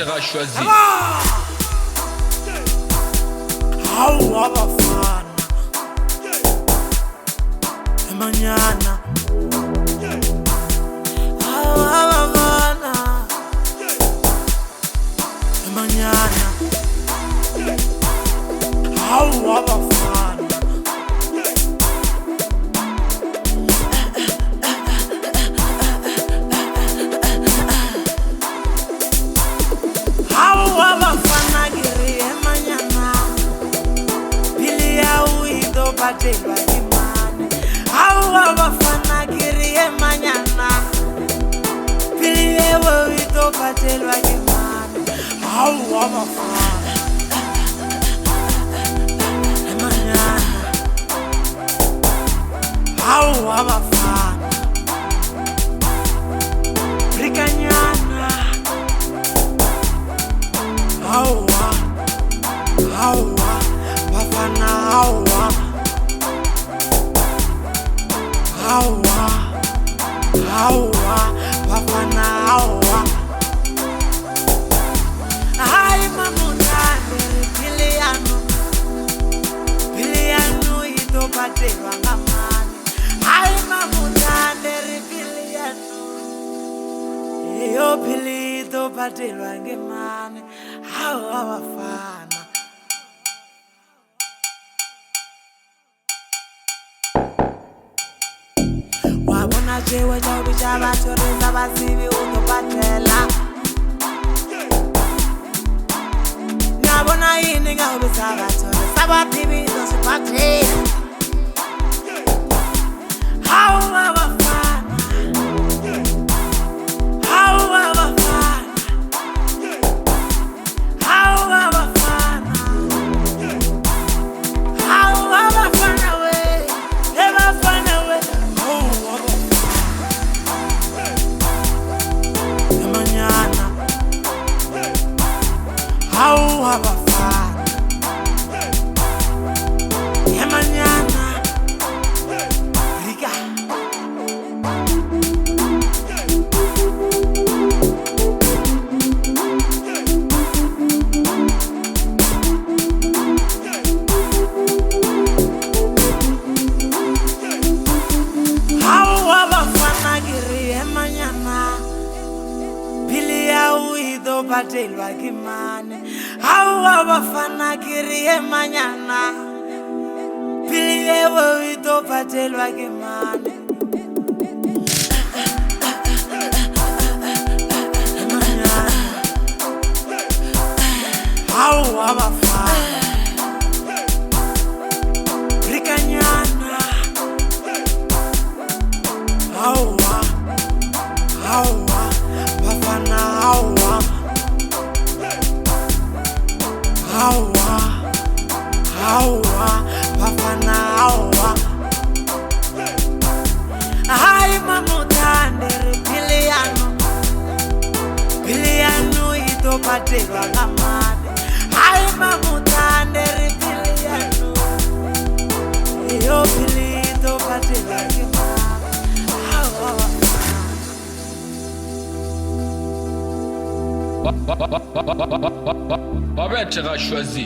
Babetjera choisi. Hawu abafana emanyana. Hawu abafana emanyana. Hawu abafana. Hawu abafana giri emanyana. Bilia uido batelwa imane. Hawu abafana giri emanyana. Bilia uido batelwa imane. Hawu abafana emanyana. Hawu abafana brikanyana. Hawa, hawa, bafana hawa. Hawa, hawa, bafana hawa. Hai mamundane Piliano ito batelwa ngamane. Hai mamundane Piliano iyo Pilito batelwa ngemane. Hawu abafana wabona jewe chaubi chabatoreza bazibi unobatela. Ngabona yini ngaubi sabatoreza bazibi unobatela. Hawu abafana. Hawu abafana. Hawu abafana. Hawu abafana we. Ebafana we. Hawu abafana emanyana. Hawu abafana emanyana. Rika. Hawu abafana giri emanyana. Bilia uido batelwa kimane. Hawu abafana giri emanyana. Bilia uido batelwa kimane. Emanyana. Hawu abafana brikanyana. Hawa, hawa, bafana hawa. Hawa, hawa, bafana hawa. Hai mamundane Piliano ito batelwa ngamane. Hai mamundane Piliano iyo Pilito batelwa ngamane. Babetjera choisi.